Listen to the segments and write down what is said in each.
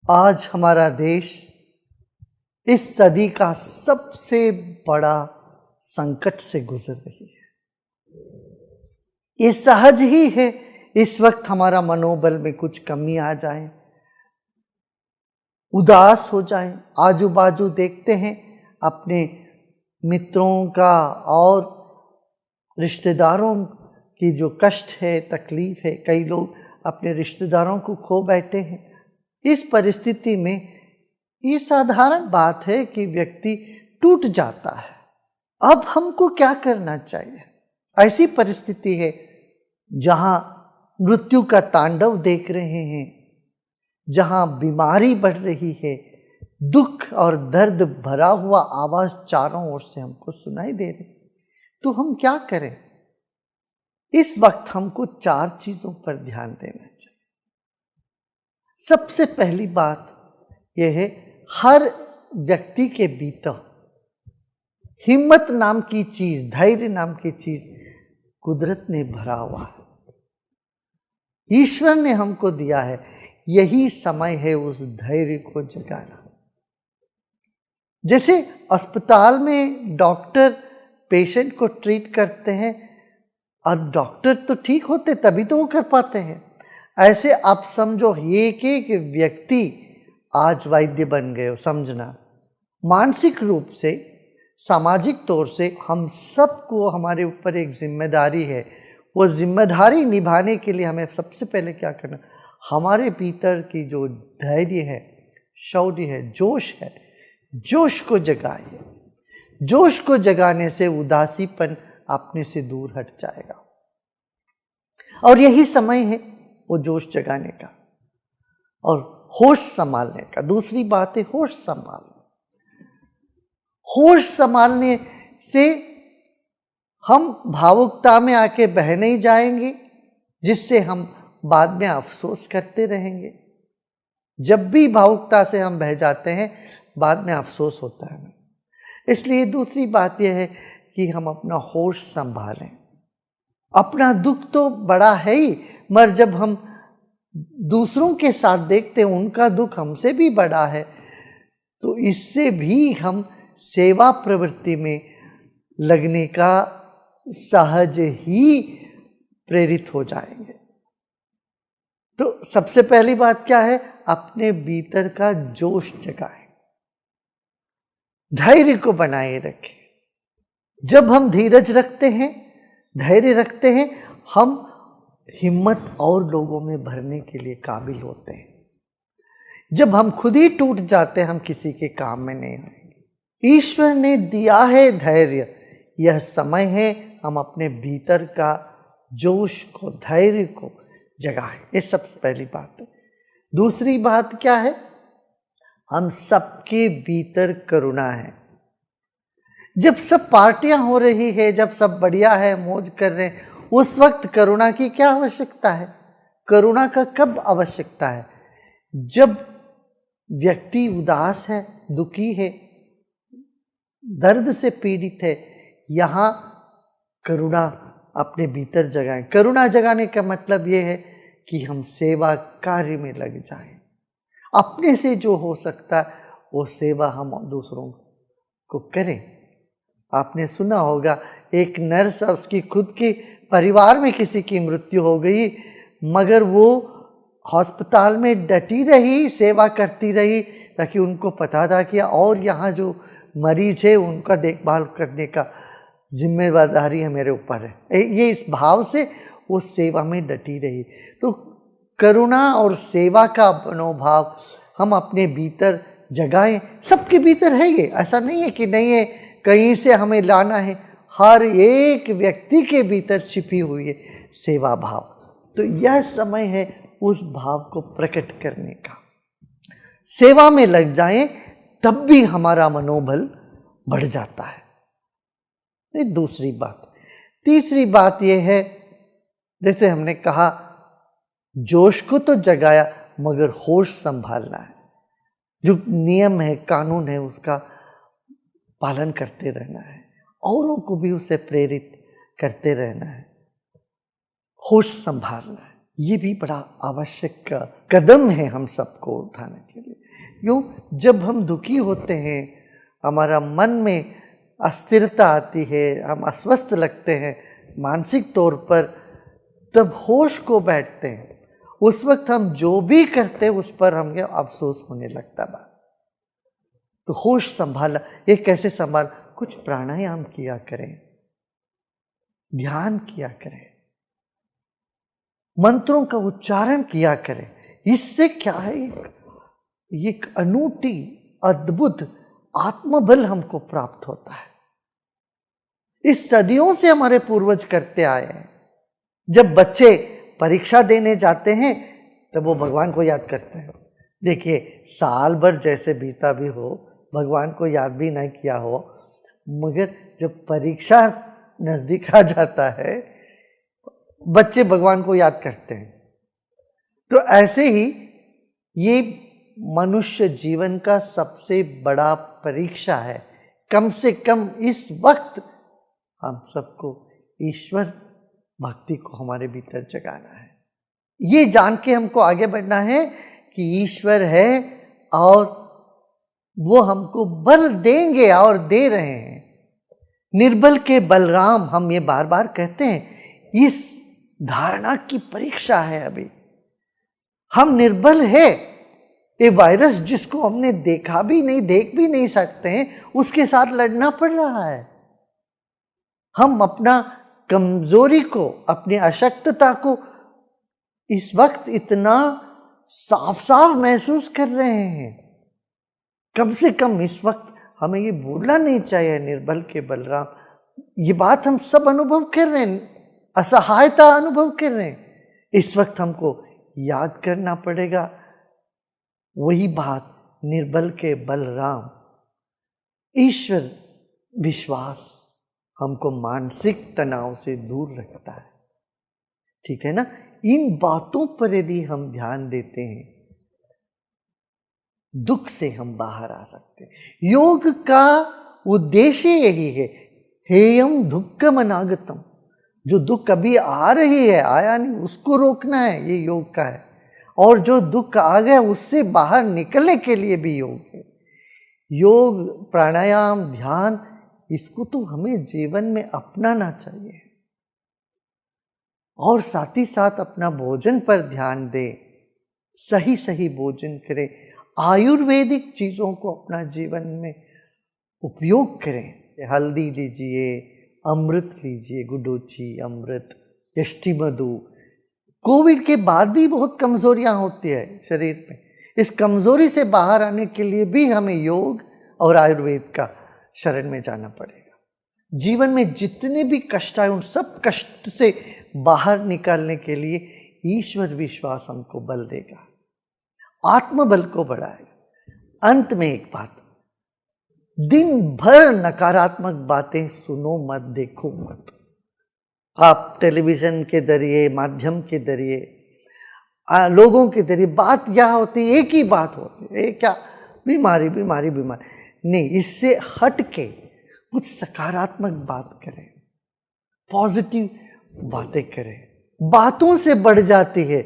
आज हमारा देश इस सदी का सबसे बड़ा संकट से गुजर रही है। ये सहज ही है, इस वक्त हमारा मनोबल में कुछ कमी आ जाए, उदास हो जाए, आजू बाजू देखते हैं अपने मित्रों का और रिश्तेदारों की जो कष्ट है, तकलीफ है, कई लोग अपने रिश्तेदारों को खो बैठे हैं। इस परिस्थिति में ये साधारण बात है कि व्यक्ति टूट जाता है। अब हमको क्या करना चाहिए? ऐसी परिस्थिति है जहां मृत्यु का तांडव देख रहे हैं, जहां बीमारी बढ़ रही है, दुख और दर्द भरा हुआ आवाज चारों ओर से हमको सुनाई दे रही, तो हम क्या करें? इस वक्त हमको 4 चीजों पर ध्यान देना चाहिए। सबसे पहली बात यह है, हर व्यक्ति के भीतर हिम्मत नाम की चीज, धैर्य नाम की चीज कुदरत ने भरा हुआ है, ईश्वर ने हमको दिया है। यही समय है उस धैर्य को जगाना। जैसे अस्पताल में डॉक्टर पेशेंट को ट्रीट करते हैं और डॉक्टर तो ठीक होते तभी तो वो कर पाते हैं, ऐसे आप समझो एक एक व्यक्ति आज वैद्य बन गए हो। समझना, मानसिक रूप से, सामाजिक तौर से हम सबको हमारे ऊपर एक जिम्मेदारी है। वो जिम्मेदारी निभाने के लिए हमें सबसे पहले क्या करना, हमारे भीतर की जो धैर्य है, शौर्य है, जोश है, जोश को जगाइए। जोश को जगाने से उदासीपन अपने से दूर हट जाएगा और यही समय है वो जोश जगाने का और होश संभालने का। दूसरी बात है होश संभालना। होश संभालने से हम भावुकता में आके बह नहीं जाएंगे, जिससे हम बाद में अफसोस करते रहेंगे। जब भी भावुकता से हम बह जाते हैं, बाद में अफसोस होता है। इसलिए दूसरी बात यह है कि हम अपना होश संभालें। अपना दुख तो बड़ा है ही, मगर जब हम दूसरों के साथ देखते हैं उनका दुख हमसे भी बड़ा है, तो इससे भी हम सेवा प्रवृत्ति में लगने का सहज ही प्रेरित हो जाएंगे। तो सबसे पहली बात क्या है, अपने भीतर का जोश जगाएं, धैर्य को बनाए रखें। जब हम धीरज रखते हैं, धैर्य रखते हैं, हम हिम्मत और लोगों में भरने के लिए काबिल होते हैं। जब हम खुद ही टूट जाते हैं, हम किसी के काम में नहीं आएंगे। ईश्वर ने दिया है धैर्य, यह समय है हम अपने भीतर का जोश को, धैर्य को जगाएं। ये सबसे पहली बात है। दूसरी बात क्या है, हम सबके भीतर करुणा है। जब सब पार्टियां हो रही है, जब सब बढ़िया है, मौज कर रहे हैं, उस वक्त करुणा की क्या आवश्यकता है? करुणा का कब आवश्यकता है? जब व्यक्ति उदास है, दुखी है, दर्द से पीड़ित है, यहां करुणा अपने भीतर जगाएं। करुणा जगाने का मतलब यह है कि हम सेवा कार्य में लग जाएं। अपने से जो हो सकता है वो सेवा हम दूसरों को करें। आपने सुना होगा, एक नर्स, उसकी खुद के परिवार में किसी की मृत्यु हो गई, मगर वो अस्पताल में डटी रही, सेवा करती रही, ताकि उनको पता था कि और यहाँ जो मरीज है उनका देखभाल करने का जिम्मेदारी है मेरे ऊपर है। ये इस भाव से वो सेवा में डटी रही। तो करुणा और सेवा का मनोभाव हम अपने भीतर जगाएं। सबके भीतर है ये, ऐसा नहीं है कि नहीं है, कहीं से हमें लाना है। हर एक व्यक्ति के भीतर छिपी हुई है सेवा भाव। तो यह समय है उस भाव को प्रकट करने का। सेवा में लग जाएं, तब भी हमारा मनोबल बढ़ जाता है। ये दूसरी बात। तीसरी बात यह है, जैसे हमने कहा, जोश को तो जगाया, मगर होश संभालना है। जो नियम है, कानून है, उसका पालन करते रहना है, औरों को भी उसे प्रेरित करते रहना है, होश संभालना है। ये भी बड़ा आवश्यक कदम है हम सबको उठाने के लिए। क्यों? जब हम दुखी होते हैं, हमारा मन में अस्थिरता आती है, हम अस्वस्थ लगते हैं मानसिक तौर पर, तब होश को बैठते हैं। उस वक्त हम जो भी करते हैं उस पर हमें अफसोस होने लगता बात। तो होश संभाला, ये कैसे संभाल? कुछ प्राणायाम किया करें, ध्यान किया करें, मंत्रों का उच्चारण किया करें। इससे क्या है, एक अनूठी अद्भुत आत्मबल हमको प्राप्त होता है। इस सदियों से हमारे पूर्वज करते आए हैं। जब बच्चे परीक्षा देने जाते हैं तब वो भगवान को याद करते हैं। देखिए, साल भर जैसे बीता भी हो, भगवान को याद भी नहीं किया हो, मगर जब परीक्षा नजदीक आ जाता है बच्चे भगवान को याद करते हैं। तो ऐसे ही ये मनुष्य जीवन का सबसे बड़ा परीक्षा है। कम से कम इस वक्त हम सबको ईश्वर भक्ति को हमारे भीतर जगाना है। ये जान के हमको आगे बढ़ना है कि ईश्वर है और वो हमको बल देंगे और दे रहे हैं। निर्बल के बलराम, हम ये बार बार कहते हैं। इस धारणा की परीक्षा है। अभी हम निर्बल है। ये वायरस जिसको हमने देखा भी नहीं, देख भी नहीं सकते हैं, उसके साथ लड़ना पड़ रहा है। हम अपना कमजोरी को, अपनी अशक्तता को इस वक्त इतना साफ साफ महसूस कर रहे हैं। कम से कम इस वक्त हमें ये भूलना नहीं चाहिए, निर्बल के बलराम। ये बात हम सब अनुभव कर रहे हैं, असहायता अनुभव कर रहे हैं। इस वक्त हमको याद करना पड़ेगा वही बात, निर्बल के बलराम। ईश्वर विश्वास हमको मानसिक तनाव से दूर रखता है। ठीक है ना? इन बातों पर यदि हम ध्यान देते हैं, दुख से हम बाहर आ सकते हैं। योग का उद्देश्य यही है, हेयम दुक्खम अनागतम। जो दुख कभी आ रही है, आया नहीं, उसको रोकना है, ये योग का है। और जो दुख आ गया उससे बाहर निकलने के लिए भी योग है। योग, प्राणायाम, ध्यान, इसको तो हमें जीवन में अपनाना चाहिए। और साथ ही साथ अपना भोजन पर ध्यान दें, सही सही भोजन करें, आयुर्वेदिक चीज़ों को अपना जीवन में उपयोग करें। हल्दी लीजिए, अमृत लीजिए, गुडुचि अमृत, यष्टि मधु। कोविड के बाद भी बहुत कमजोरियां होती है शरीर में। इस कमजोरी से बाहर आने के लिए भी हमें योग और आयुर्वेद का शरण में जाना पड़ेगा। जीवन में जितने भी कष्ट आए उन सब कष्ट से बाहर निकालने के लिए ईश्वर विश्वास हमको बल देगा, आत्मबल को बढ़ाएगा। अंत में एक बात, दिन भर नकारात्मक बातें सुनो मत, देखो मत। आप टेलीविजन के जरिए, माध्यम के जरिए, लोगों के जरिए बात क्या होती है, एक ही बात होती है, ये क्या बीमारी बीमारी बीमारी। नहीं, इससे हट के कुछ सकारात्मक बात करें, पॉजिटिव बातें करें। बातों से बढ़ जाती है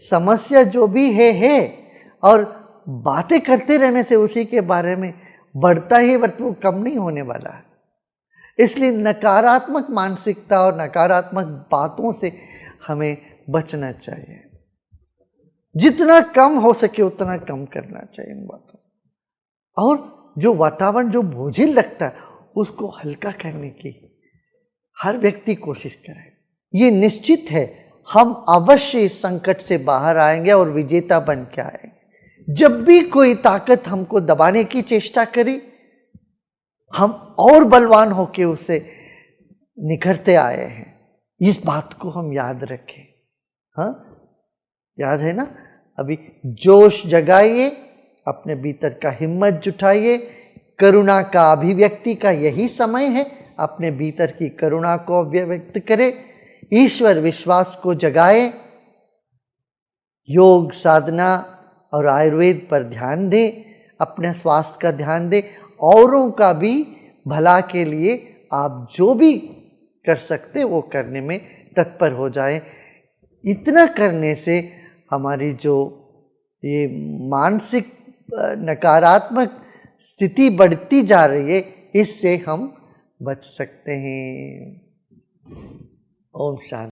समस्या, जो भी है। और बातें करते रहने से उसी के बारे में बढ़ता ही, बट वो कम नहीं होने वाला है। इसलिए नकारात्मक मानसिकता और नकारात्मक बातों से हमें बचना चाहिए। जितना कम हो सके उतना कम करना चाहिए इन बातों। और जो वातावरण जो बोझिल लगता है उसको हल्का करने की हर व्यक्ति कोशिश करे। ये निश्चित है हम अवश्य इस संकट से बाहर आएंगे और विजेता बन के आएंगे। जब भी कोई ताकत हमको दबाने की चेष्टा करे, हम और बलवान होके उसे निखरते आए हैं। इस बात को हम याद रखें। हाँ, याद है ना? अभी जोश जगाइए, अपने भीतर का हिम्मत जुटाइए। करुणा का अभिव्यक्ति का यही समय है। अपने भीतर की करुणा को अभिव्यक्त करें, ईश्वर विश्वास को जगाए, योग साधना और आयुर्वेद पर ध्यान दें, अपने स्वास्थ्य का ध्यान दें, औरों का भी भला के लिए आप जो भी कर सकते वो करने में तत्पर हो जाए। इतना करने से हमारी जो ये मानसिक नकारात्मक स्थिति बढ़ती जा रही है, इससे हम बच सकते हैं। ओम शांति।